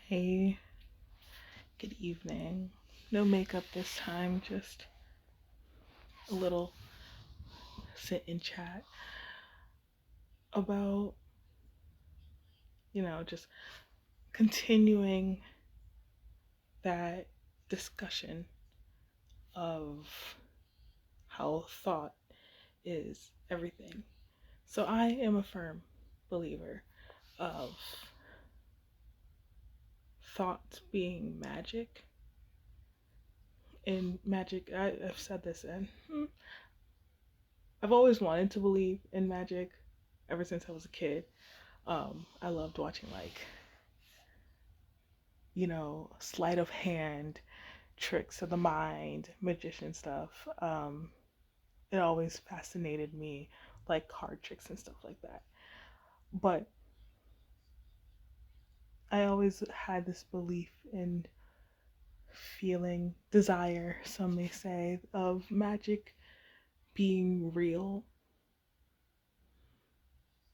Hey, good evening. No makeup this time, just a little sit and chat about, just continuing that discussion of how thought is everything. So I am a firm believer of thoughts being magic. And magic, I've said this, and I've always wanted to believe in magic ever since I was a kid. I loved watching sleight of hand, tricks of the mind, magician stuff. It always fascinated me, like card tricks and stuff like that. But I always had this belief in feeling, desire, some may say, of magic being real.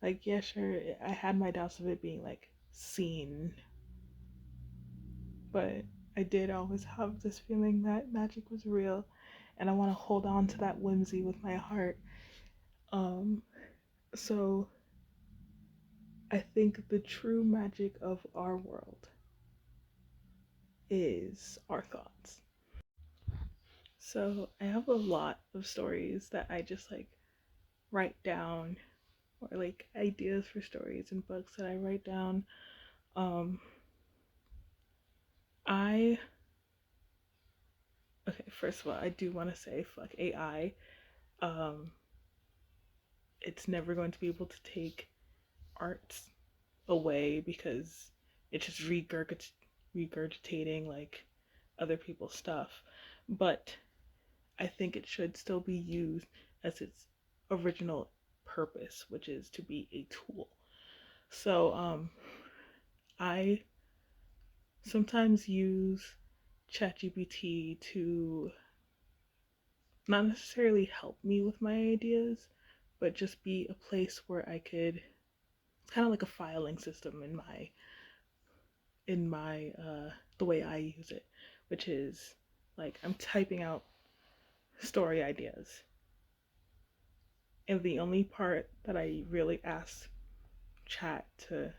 Like, yeah, sure, I had my doubts of it being like seen, but I did always have this feeling that magic was real, and I want to hold on to that whimsy with my heart. Um, so I think the true magic of our world is our thoughts. So I have a lot of stories that I just write down, or like ideas for stories and books that I write down. Um, I okay. First of all, I do want to say fuck AI. Um, it's never going to be able to take art away because it's just regurgitating like other people's stuff. But I think it should still be used as its original purpose, which is to be a tool. So I sometimes use ChatGPT to not necessarily help me with my ideas, but just be a place where I could. It's kind of like a filing system in my the way I use it, which is like I'm typing out story ideas. And the only part that I really ask chat to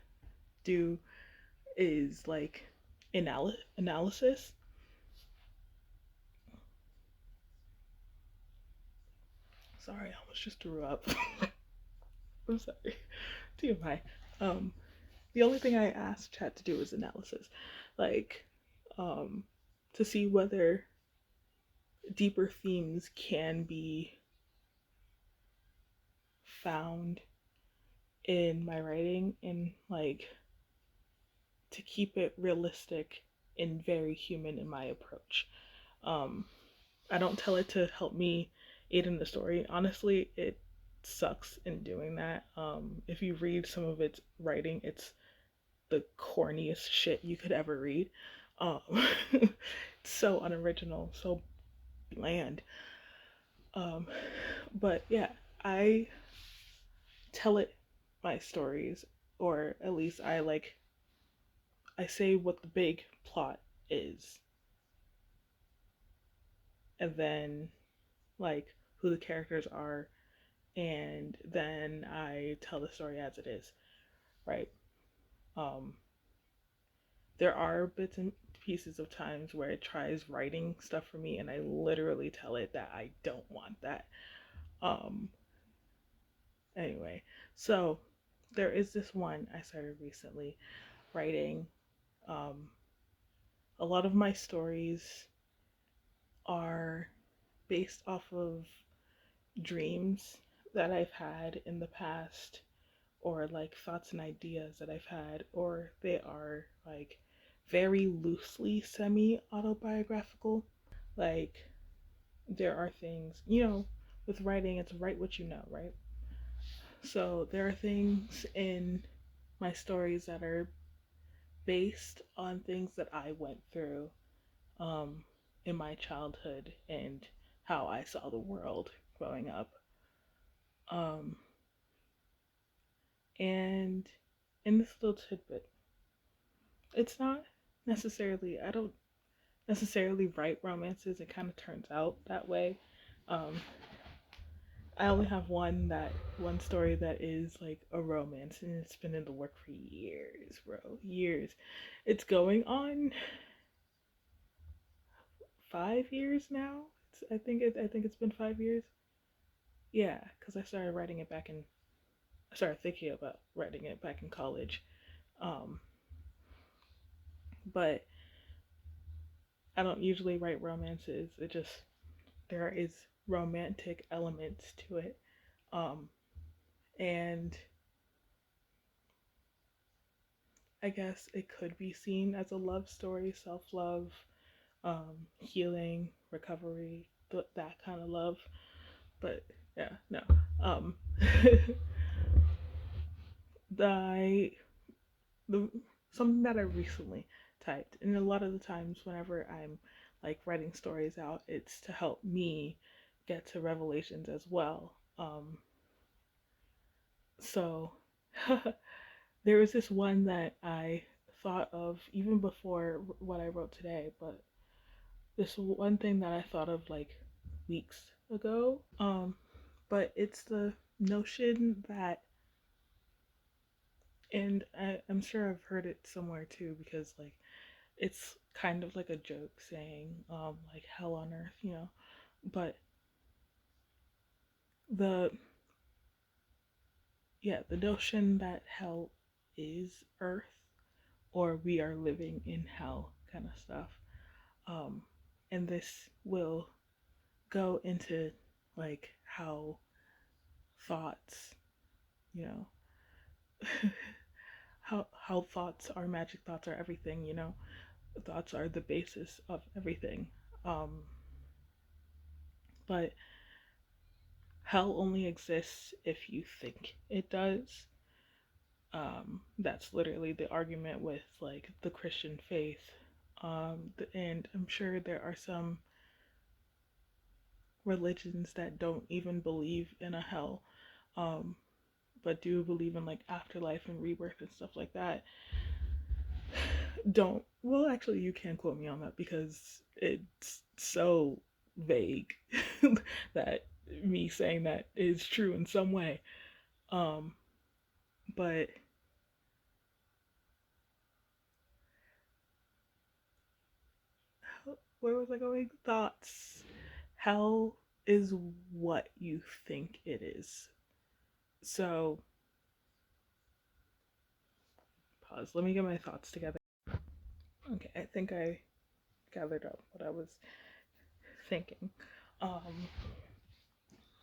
do is like analysis. Sorry, I almost just threw up. I'm sorry. TMI. Um, the only thing I ask chat to do is analysis, like, um, to see whether deeper themes can be found in my writing, and like to keep it realistic and very human in my approach. Um, I don't tell it to help me aid in the story. Honestly, it sucks in doing that. If you read some of its writing, it's the corniest shit you could ever read. Um, it's so unoriginal, so bland. Um, but yeah, I tell it my stories, or at least I say what the big plot is, and then like who the characters are, and then I tell the story as it is, right? Um, there are bits and pieces of times where it tries writing stuff for me, and I literally tell it that I don't want that. Um, anyway, so there is this one I started recently writing. Um, a lot of my stories are based off of dreams that I've had in the past, or like thoughts and ideas that I've had, or they are like very loosely semi autobiographical. Like, there are things, with writing, it's write what you know, right? So there are things in my stories that are based on things that I went through um, in my childhood and how I saw the world growing up. Um, and in this little tidbit, it's not. necessarily, I don't necessarily write romances. It kind of turns out that way. Um, I only have one story that is like a romance, and it's been in the work for years, bro. Years. It's going on 5 years now. I think it's been 5 years. Yeah, because I started thinking about writing it back in college. Um, but I don't usually write romances. It just there is romantic elements to it. Um, and I guess it could be seen as a love story, self love, healing, recovery, that kind of love. But yeah, no. Um, the the something that I recently typed, and a lot of the times whenever I'm like writing stories out, it's to help me get to revelations as well. So there was this one that I thought of even before what I wrote today, but this one thing that I thought of like weeks ago. But it's the notion that, and I'm sure I've heard it somewhere too, because like it's kind of like a joke saying, like hell on earth, you know. But the the notion that hell is earth, or we are living in hell, kind of stuff. Um, and this will go into like how thoughts, you know, how thoughts are magic, thoughts are everything, you know. Thoughts are the basis of everything. Um, but hell only exists if you think it does. That's literally the argument with like the Christian faith. And I'm sure there are some religions that don't even believe in a hell, um, but do believe in like afterlife and rebirth and stuff like that. Don't, well, actually, you can quote me on that because it's so vague that me saying that is true in some way. Um, but where was I going? Thoughts. Hell is what you think it is. So, pause. Let me get my thoughts together. Okay, I think I gathered up what I was thinking. Um,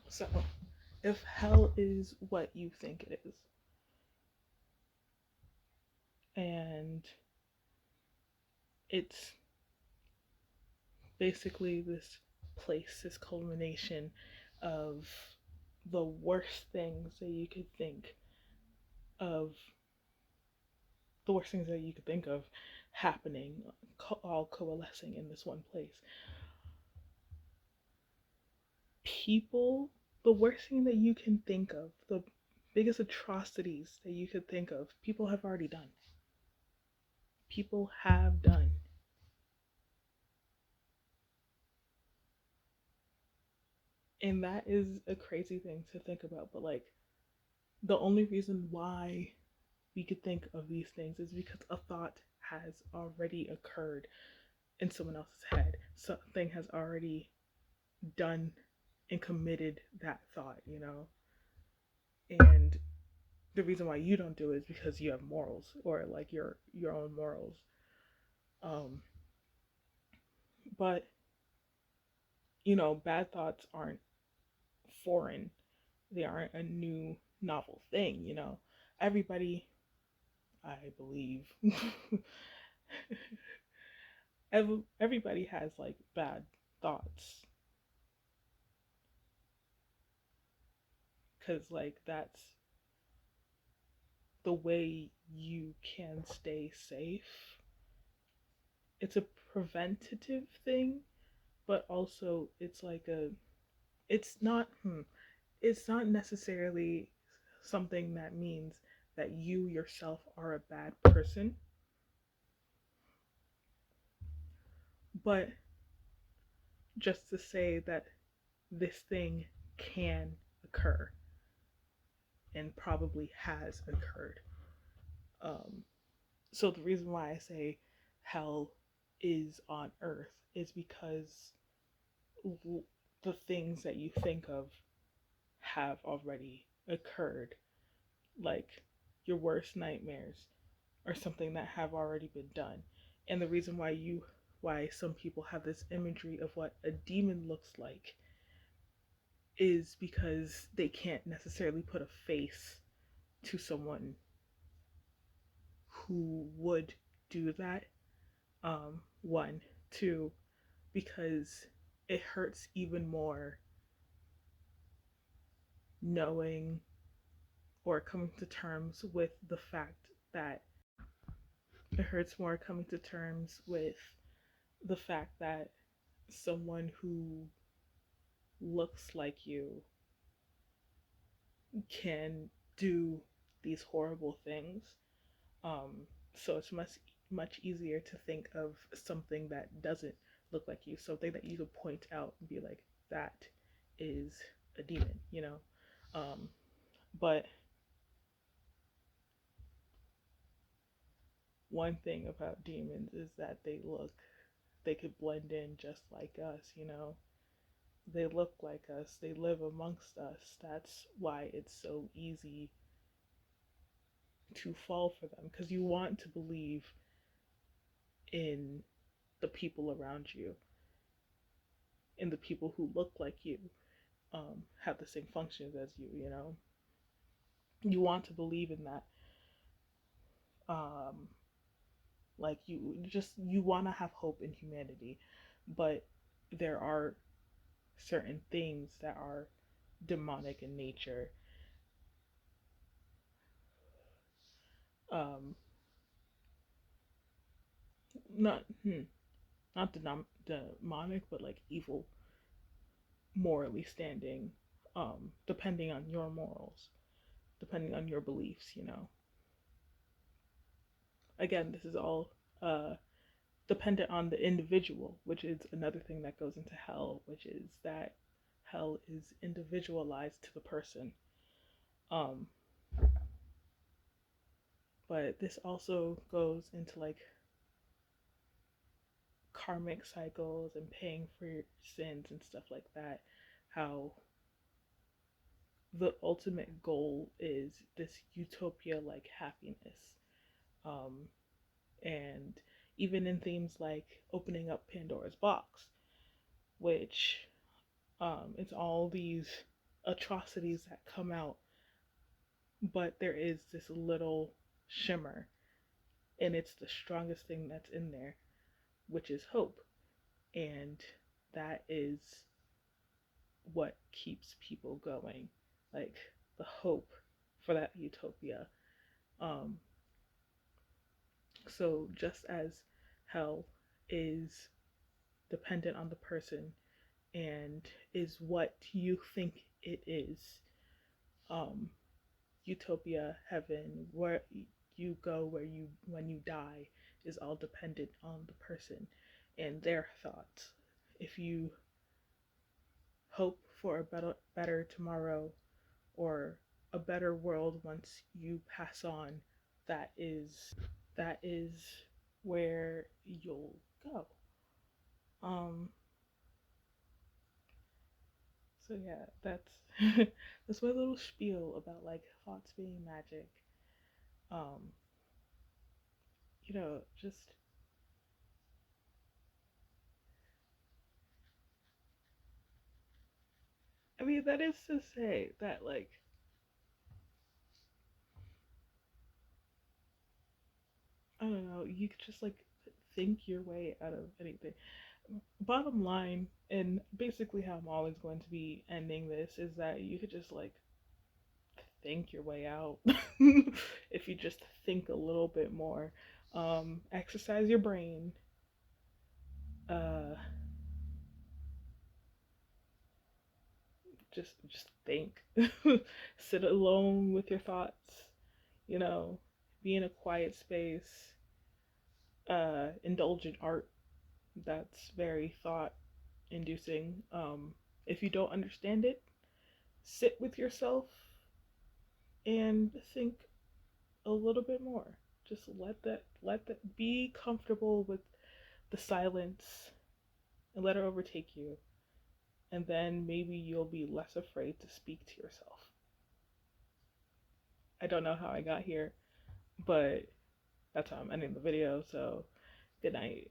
so, if hell is what you think it is, and it's basically this place, this culmination of the worst things that you could think of, the worst things that you could think of happening, all coalescing in this one place. People, the worst thing that you can think of, the biggest atrocities that you could think of, people have already done. People have done. And that is a crazy thing to think about, but like the only reason why we could think of these things is because a thought has already occurred in someone else's head. Something has already done and committed that thought, you know? And the reason why you don't do it is because you have morals, or like your own morals. Um, but you know, bad thoughts aren't foreign. They aren't a new novel thing, you know. Everybody, I believe, everybody has like bad thoughts, because like that's the way you can stay safe. It's a preventative thing, but also it's like a it's not it's not necessarily something that means that you yourself are a bad person. But just to say that this thing can occur and probably has occurred. Um, so the reason why I say hell is on earth is because the things that you think of have already occurred. Like your worst nightmares are something that have already been done. And the reason why some people have this imagery of what a demon looks like is because they can't necessarily put a face to someone who would do that. One, two, because it hurts even more knowing or coming to terms with the fact that it hurts more coming to terms with the fact that someone who looks like you can do these horrible things. So it's much easier to think of something that doesn't look like you, something that you could point out and be like, that is a demon, you know. But one thing about demons is that they could blend in just like us, you know. They look like us, they live amongst us. That's why it's so easy to fall for them, because you want to believe in the people around you, in the people who look like you, have the same functions as you, you know. You want to believe in that. Um, like you want to have hope in humanity, but there are certain things that are demonic in nature. Um, not not demonic, but like evil, morally standing. Depending on your morals, depending on your beliefs, you know. Again, this is all dependent on the individual, which is another thing that goes into hell, which is that hell is individualized to the person. Um, but this also goes into like karmic cycles and paying for your sins and stuff like that. How the ultimate goal is this utopia like happiness. Um, and even in themes like opening up Pandora's box, which it's all these atrocities that come out, but there is this little shimmer, and it's the strongest thing that's in there, which is hope. And that is what keeps people going, like the hope for that utopia. Um, so just as hell is dependent on the person and is what you think it is, um, utopia, heaven, where you go, where you when you die, is all dependent on the person and their thoughts. If you hope for a better tomorrow or a better world once you pass on, that is where you'll go. Um, so yeah, that's my little spiel about like thoughts being magic. Um, just I mean that is to say that like I don't know, you could just like think your way out of anything. Bottom line, and basically how I'm always going to be ending this, is that you could just like think your way out if you just think a little bit more. Exercise your brain. Uh, just think. Sit alone with your thoughts. You know, be in a quiet space. Indulge in art. That's very thought inducing. If you don't understand it, sit with yourself and think a little bit more. Just let that be comfortable with the silence and let it overtake you. And then maybe you'll be less afraid to speak to yourself. I don't know how I got here, but that's how I'm ending the video. So, good night.